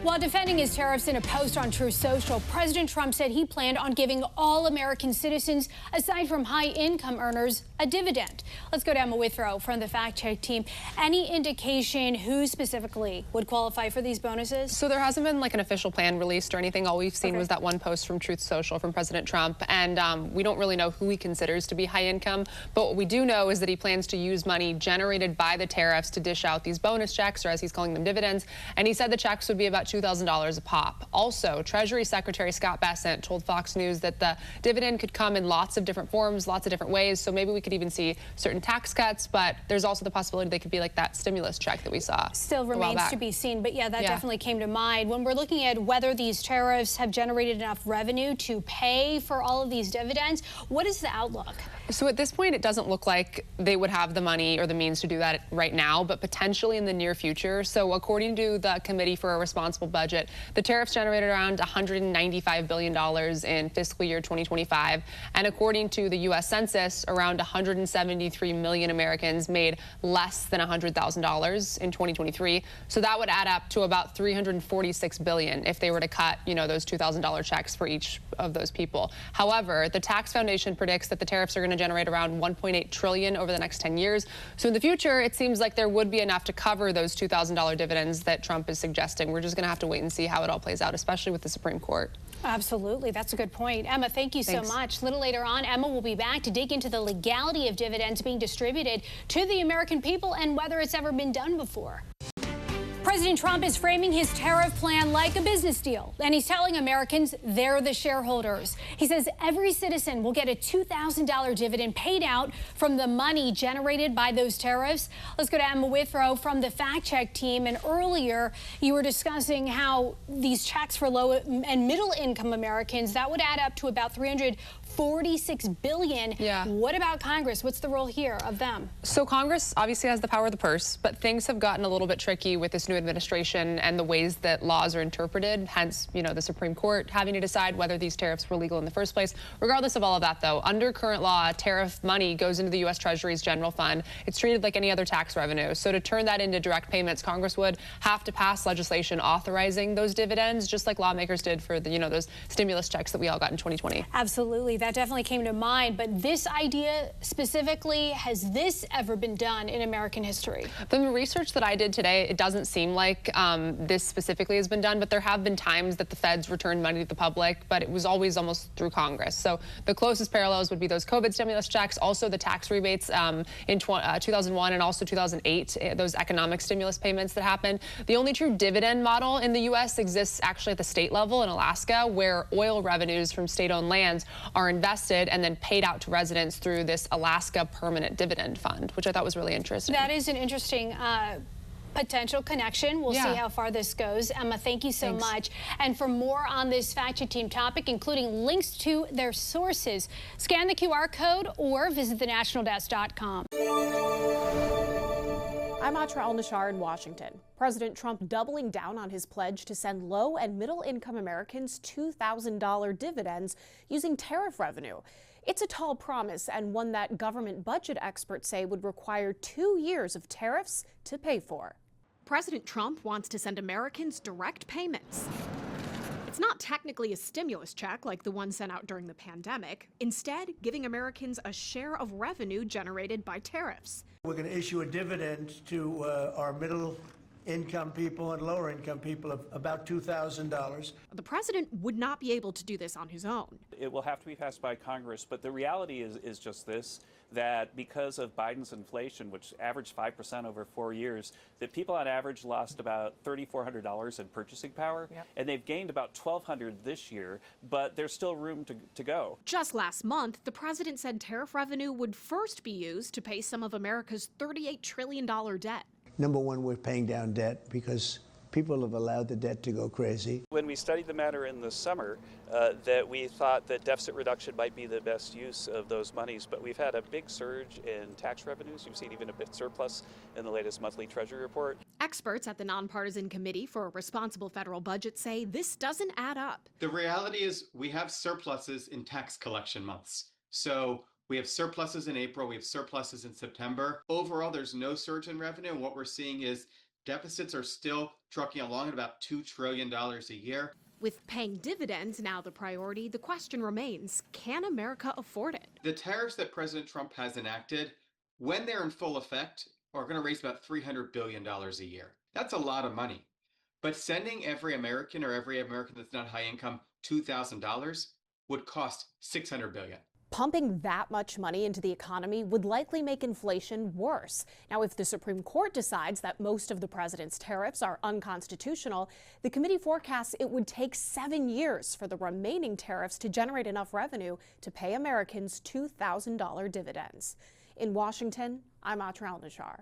While defending his tariffs in a post on Truth Social, President Trump said he planned on giving all American citizens, aside from high-income earners, a dividend. Let's go to Emma Withrow from the Fact Check team. Any indication who specifically would qualify for these bonuses? So there hasn't been like an official plan released or anything. All we've seen was that one post from Truth Social from President Trump, and we don't really know who he considers to be high income. But what we do know is that he plans to use money generated by the tariffs to dish out these bonus checks, or as he's calling them, dividends. And he said the checks would be about $2,000 a pop. Also, Treasury Secretary Scott Bessent told Fox News that the dividend could come in lots of different forms, lots of different ways. So maybe we could even see certain tax cuts, but there's also the possibility they could be like that stimulus check that we saw. Still remains to be seen, but yeah, that definitely came to mind. When we're looking at whether these tariffs have generated enough revenue to pay for all of these dividends, what is the outlook? So at this point, it doesn't look like they would have the money or the means to do that right now, but potentially in the near future. So according to the Committee for a Responsible Budget, the tariffs generated around $195 billion in fiscal year 2025. And according to the U.S. Census, around 173 million Americans made less than $100,000 in 2023. So that would add up to about $346 billion if they were to cut, those $2,000 checks for each of those people. However, the Tax Foundation predicts that the tariffs are going to generate around $1.8 trillion over the next 10 years. So in the future, it seems like there would be enough to cover those $2,000 dividends that Trump is suggesting. We're just going to have to wait and see how it all plays out, especially with the Supreme Court. Absolutely. That's a good point. Emma, thank you so much. A little later on, Emma will be back to dig into the legality of dividends being distributed to the American people and whether it's ever been done before. President Trump is framing his tariff plan like a business deal, and he's telling Americans they're the shareholders. He says every citizen will get a $2,000 dividend paid out from the money generated by those tariffs. Let's go to Emma Withrow from the Fact Check team. And earlier, you were discussing how these checks for low and middle income Americans, that would add up to about $346 billion. What about Congress? What's the role here of them? So Congress obviously has the power of the purse, but things have gotten a little bit tricky with this new administration and the ways that laws are interpreted, hence, the Supreme Court having to decide whether these tariffs were legal in the first place. Regardless of all of that, though, under current law, tariff money goes into the U.S. Treasury's general fund. It's treated like any other tax revenue. So to turn that into direct payments, Congress would have to pass legislation authorizing those dividends, just like lawmakers did for the, those stimulus checks that we all got in 2020. Absolutely. That definitely came to mind. But this idea specifically, has this ever been done in American history? From the research that I did today, it doesn't seem like this specifically has been done, but there have been times that the feds returned money to the public, but it was always almost through Congress. So the closest parallels would be those COVID stimulus checks, also the tax rebates in 2001 and also 2008, those economic stimulus payments that happened. The only true dividend model in the U.S. exists actually at the state level in Alaska, where oil revenues from state-owned lands are invested and then paid out to residents through this Alaska Permanent Dividend Fund, which I thought was really interesting. That is an interesting potential connection. We'll see how far this goes. Emma, thank you so much. And for more on this Fact Check team topic, including links to their sources, scan the QR code or visit thenationaldesk.com. I'm Atra Al-Nashar in Washington. President Trump doubling down on his pledge to send low and middle income Americans $2,000 dividends using tariff revenue. It's a tall promise and one that government budget experts say would require 2 years of tariffs to pay for. President Trump wants to send Americans direct payments. It's not technically a stimulus check like the one sent out during the pandemic, instead giving Americans a share of revenue generated by tariffs. We're going to issue a dividend to our middle income people and lower income people of about $2,000. The president would not be able to do this on his own. It will have to be passed by Congress, but the reality is just this, that because of Biden's inflation, which averaged 5% over 4 years, that people on average lost about $3,400 in purchasing power, and they've gained about $1,200 this year, but there's still room to go. Just last month, the president said tariff revenue would first be used to pay some of America's $38 trillion debt. Number one, we're paying down debt because people have allowed the debt to go crazy. When we studied the matter in the summer, that we thought that deficit reduction might be the best use of those monies, but we've had a big surge in tax revenues. You've seen even a bit surplus in the latest monthly Treasury report. Experts at the Nonpartisan Committee for a Responsible Federal Budget say this doesn't add up. The reality is we have surpluses in tax collection months. So we have surpluses in April, we have surpluses in September. Overall, there's no surge in revenue, and what we're seeing is Deficits are still trucking along at about $2 trillion a year. With paying dividends now the priority, the question remains, can America afford it? The tariffs that President Trump has enacted, when they're in full effect, are going to raise about $300 billion a year. That's a lot of money. But sending every American or every American that's not high income $2,000 would cost $600 billion. Pumping that much money into the economy would likely make inflation worse. Now, if the Supreme Court decides that most of the president's tariffs are unconstitutional, the committee forecasts it would take 7 years for the remaining tariffs to generate enough revenue to pay Americans $2,000 dividends. In Washington, I'm Atral Nashar.